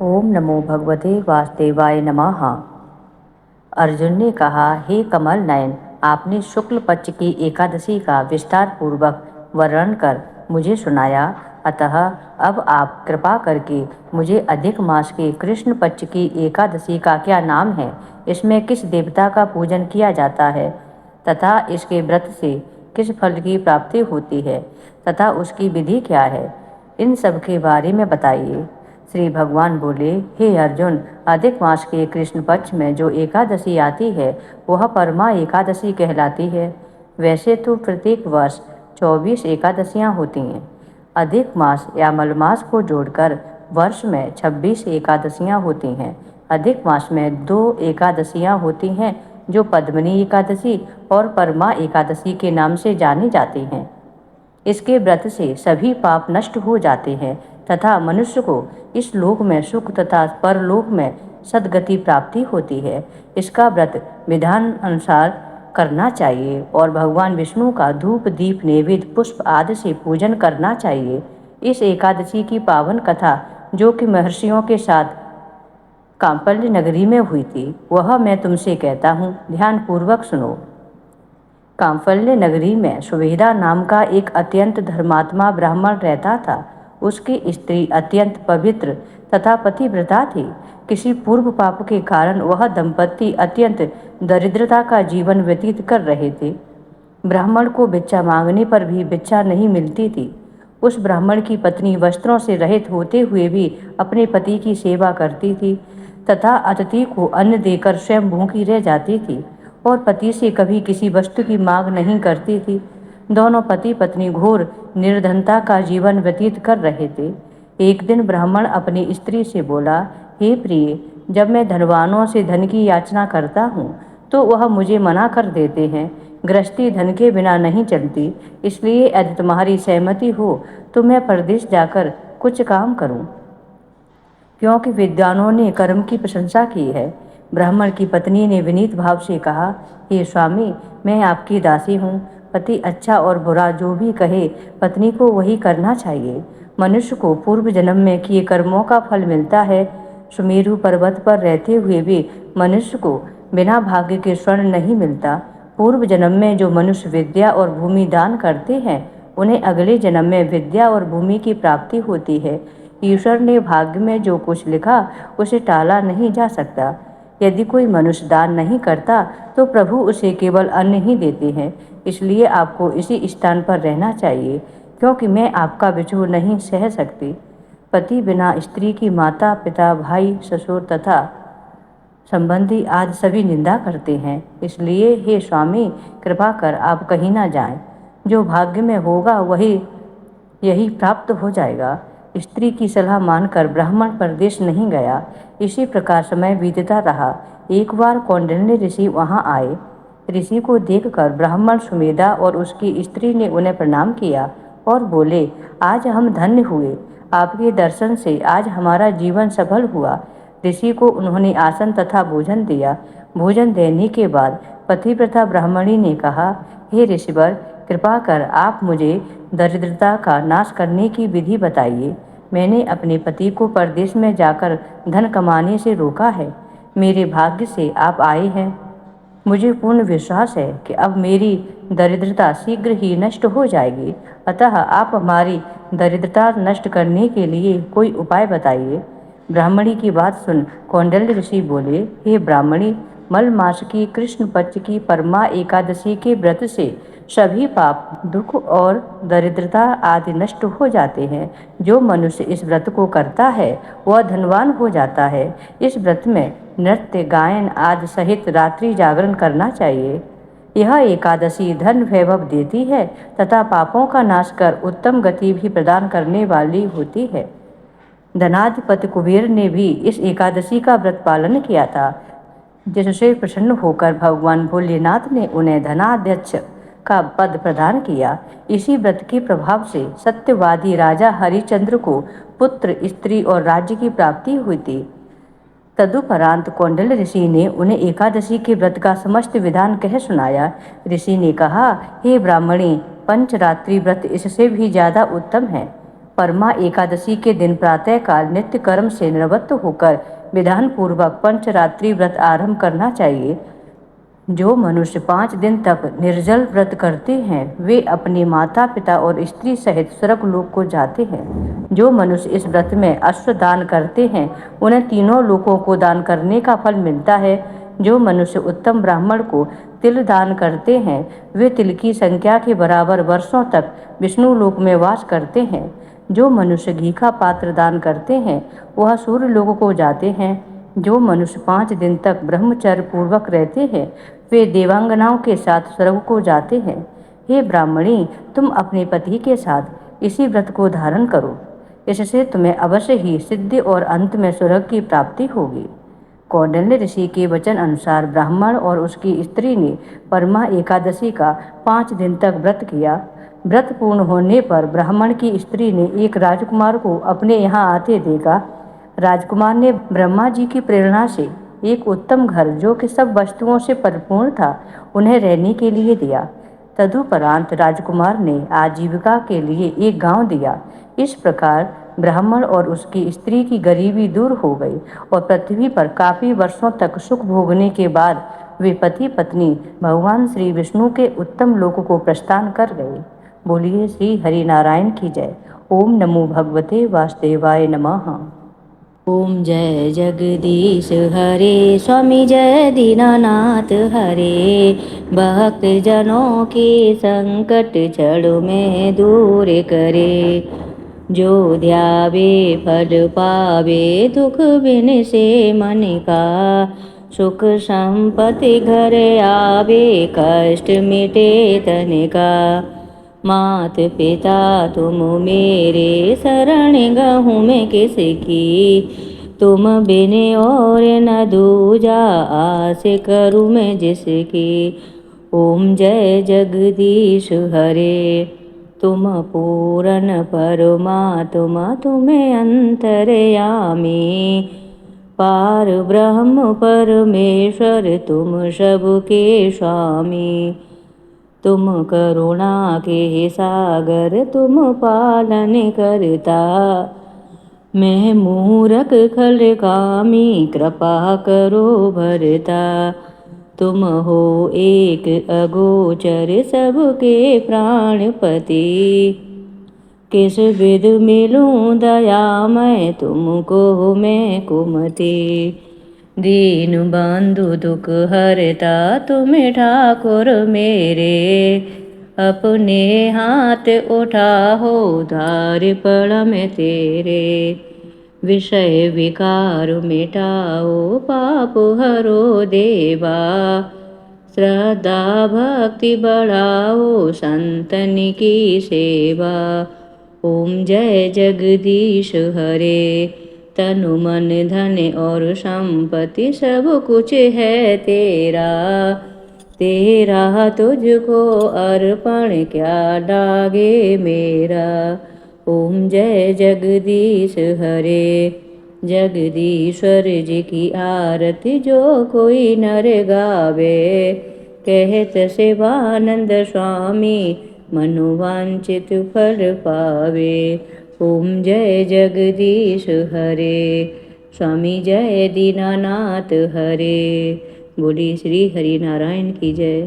ओम नमो भगवते वासुदेवाय नमः। अर्जुन ने कहा, हे कमल नयन, आपने शुक्ल पक्ष की एकादशी का विस्तार पूर्वक वर्णन कर मुझे सुनाया, अतः अब आप कृपा करके मुझे अधिक मास के कृष्ण पक्ष की एकादशी का क्या नाम है, इसमें किस देवता का पूजन किया जाता है तथा इसके व्रत से किस फल की प्राप्ति होती है तथा उसकी विधि क्या है, इन सब के बारे में बताइए। श्री भगवान बोले, हे अर्जुन, अधिक मास के कृष्ण पक्ष में जो एकादशी आती है वह परमा एकादशी कहलाती है। वैसे तो प्रत्येक वर्ष 24 एकादशियां होती हैं। अधिक मास या मलमास को जोड़कर वर्ष में 26 एकादशियां होती हैं। अधिक मास में 2 एकादशियां होती हैं जो पद्मिनी एकादशी और परमा एकादशी के नाम से जानी जाती हैं। इसके व्रत से सभी पाप नष्ट हो जाते हैं तथा मनुष्य को इस लोक में सुख तथा परलोक में सद्गति प्राप्ति होती है। इसका व्रत विधान अनुसार करना चाहिए और भगवान विष्णु का धूप दीप नैवेद्य पुष्प आदि से पूजन करना चाहिए। इस एकादशी की पावन कथा जो कि महर्षियों के साथ कांपल्य नगरी में हुई थी वह मैं तुमसे कहता हूँ, ध्यान पूर्वक सुनो। कांफल्य नगरी में सुवेदा नाम का एक अत्यंत धर्मात्मा ब्राह्मण रहता था। उसकी स्त्री अत्यंत पवित्र तथा पतिव्रता थी। किसी पूर्व पाप के कारण वह दंपति अत्यंत दरिद्रता का जीवन व्यतीत कर रहे थे। ब्राह्मण को भिक्षा मांगने पर भी भिक्षा नहीं मिलती थी। उस ब्राह्मण की पत्नी वस्त्रों से रहित होते हुए भी अपने पति की सेवा करती थी तथा अतिथि को अन्न देकर स्वयं भूखी रह जाती थी और पति से कभी किसी वस्तु की मांग नहीं करती थी। दोनों पति पत्नी घोर निर्धनता का जीवन व्यतीत कर रहे थे। एक दिन ब्राह्मण अपनी स्त्री से बोला, हे प्रिय, जब मैं धनवानों से धन की याचना करता हूँ तो वह मुझे मना कर देते हैं। गृहस्थी धन के बिना नहीं चलती, इसलिए यदि तुम्हारी सहमति हो तो मैं परदेश जाकर कुछ काम करूं, क्योंकि विद्वानों ने कर्म की प्रशंसा की है। ब्राह्मण की पत्नी ने विनीत भाव से कहा, हे स्वामी, मैं आपकी दासी हूँ। पति अच्छा और बुरा जो भी कहे पत्नी को वही करना चाहिए। मनुष्य को पूर्व जन्म में किए कर्मों का फल मिलता है। सुमेरु पर्वत पर रहते हुए भी मनुष्य को बिना भाग्य के स्वर्ण नहीं मिलता। पूर्व जन्म में जो मनुष्य विद्या और भूमि दान करते हैं उन्हें अगले जन्म में विद्या और भूमि की प्राप्ति होती है। ईश्वर ने भाग्य में जो कुछ लिखा उसे टाला नहीं जा सकता। यदि कोई मनुष्य दान नहीं करता तो प्रभु उसे केवल अन्न ही देते हैं। इसलिए आपको इसी स्थान पर रहना चाहिए, क्योंकि मैं आपका विछोह नहीं सह सकती। पति बिना स्त्री की माता पिता भाई ससुर तथा संबंधी आदि सभी निंदा करते हैं। इसलिए हे स्वामी, कृपा कर आप कहीं ना जाएं। जो भाग्य में होगा वही यही प्राप्त हो जाएगा। स्त्री की सलाह मानकर ब्राह्मण परदेश नहीं गया। इसी प्रकार समय बीतता रहा। एक बार कौंडिन्य ऋषि वहां आए। ऋषि को देखकर ब्राह्मण सुमेधा और उसकी स्त्री ने उन्हें प्रणाम किया और बोले, आज हम धन्य हुए। आपके दर्शन से आज हमारा जीवन सफल हुआ। ऋषि को उन्होंने आसन तथा भोजन दिया। भोजन देने के बाद पतिव्रता ब्राह्मणी ने कहा, हे ऋषिवर, कृपा कर आप मुझे दरिद्रता का नाश करने की विधि बताइए। मैंने अपने पति को परदेश में जाकर धन कमाने से रोका है। मेरे भाग्य से आप आए हैं। मुझे पूर्ण विश्वास है कि अब मेरी दरिद्रता शीघ्र ही नष्ट हो जाएगी। अतः आप हमारी दरिद्रता नष्ट करने के लिए कोई उपाय बताइए। ब्राह्मणी की बात सुन कौंडिन्य ऋषि बोले, हे ब्राह्मणी, मल मास की कृष्ण पक्ष की परमा एकादशी के व्रत से सभी पाप दुख और दरिद्रता आदि नष्ट हो जाते हैं। जो मनुष्य इस व्रत को करता है वह धनवान हो जाता है। इस व्रत में नृत्य गायन आदि सहित रात्रि जागरण करना चाहिए। यह एकादशी धन वैभव देती है तथा पापों का नाश कर उत्तम गति भी प्रदान करने वाली होती है। धनाधिपति कुबेर ने भी इस एकादशी का व्रत पालन किया था, जिससे प्रसन्न होकर भगवान भोलेनाथ ने उन्हें धनाध्यक्ष का पद प्रदान किया। इसी व्रत के प्रभाव से सत्यवादी राजा हरिश्चंद्र को पुत्र स्त्री और राज्य की प्राप्ति हुई थी। तदुपरांत कौंडिन्य ऋषि ने उन्हें एकादशी के व्रत का समस्त विधान कह सुनाया। ऋषि ने कहा, हे ब्राह्मणी, पंचरात्रि व्रत इससे भी ज्यादा उत्तम है। परमा एकादशी के दिन प्रातःकाल नित्य कर्म से निवृत्त होकर विधान पूर्वक पंचरात्रि व्रत आरंभ करना चाहिए। जो मनुष्य 5 दिन तक निर्जल व्रत करते हैं वे अपने माता पिता और स्त्री सहित स्वर्गलोक को जाते हैं। जो मनुष्य इस व्रत में अश्व दान करते हैं उन्हें तीनों लोकों को दान करने का फल मिलता है। जो मनुष्य उत्तम ब्राह्मण को तिल दान करते हैं वे तिल की संख्या के बराबर वर्षों तक विष्णु लोक में वास करते हैं। जो मनुष्य घी का पात्र दान करते हैं वह सूर्य लोक को जाते हैं। जो मनुष्य 5 दिन तक ब्रह्मचर्य पूर्वक रहते हैं वे देवांगनाओं के साथ स्वर्ग को जाते हैं। हे ब्राह्मणी, तुम अपने पति के साथ इसी व्रत को धारण करो, इससे तुम्हें अवश्य ही सिद्धि और अंत में स्वर्ग की प्राप्ति होगी। कौंडिन्य ऋषि के वचन अनुसार ब्राह्मण और उसकी स्त्री ने परमा एकादशी का 5 दिन तक व्रत किया। व्रत पूर्ण होने पर ब्राह्मण की स्त्री ने एक राजकुमार को अपने यहाँ आते देखा। राजकुमार ने ब्रह्मा जी की प्रेरणा से एक उत्तम घर जो कि सब वस्तुओं से परिपूर्ण था उन्हें रहने के लिए दिया। तदुपरांत राजकुमार ने आजीविका के लिए एक गांव दिया। इस प्रकार ब्राह्मण और उसकी स्त्री की गरीबी दूर हो गई और पृथ्वी पर काफी वर्षों तक सुख भोगने के बाद वे पति पत्नी भगवान श्री विष्णु के उत्तम लोक को प्रस्थान कर गए। बोलिए श्री हरि नारायण की जय। ओम नमो भगवते वासुदेवाय नमः। ओम जय जगदीश हरे, स्वामी जय दीनानाथ हरे। भक्त जनों के संकट क्षण में दूर करे। जो ध्यावे फल पावे, दुख बिन से मन का। सुख संपत्ति घर आवे, कष्ट मिटे तन का। मात पिता तुम मेरे, शरण गहूँ मैं किसकी। तुम बिन और न दूजा, आस करूँ मैं जिसकी। ओम जय जगदीश हरे, तुम पूरन परमात्मा तुम्हें अंतर्यामी। पार ब्रह्म परमेश्वर तुम सबके स्वामी। तुम करुणा के सागर तुम पालन करता। मैं मूरख खल कामी, कृपा करो भरता। तुम हो एक अगोचर सबके प्राणपति। किस विध मिलूं दया मैं तुमको मैं कुमति। दीन बंधु दुख हरता तुम्हें ठाकुर मेरे। अपने हाथ उठाओ उधार पड़ा मैं तेरे। विषय विकार मिटाओ पाप हरो देवा। श्रद्धा भक्ति बढ़ाओ संतन की सेवा। ओम जय जगदीश हरे, तनु मन धन और संपत्ति सब कुछ है तेरा। तेरा तुझको अर्पण क्या लागे मेरा। ओम जय जगदीश हरे, जगदीश्वर जी की आरती जो कोई नर गावे। कहत शिवानंद स्वामी मनोवांछित फल पावे। ओम जय जगदीश हरे, स्वामी जय दीनानाथ हरे। बोली श्री हरि नारायण की जय।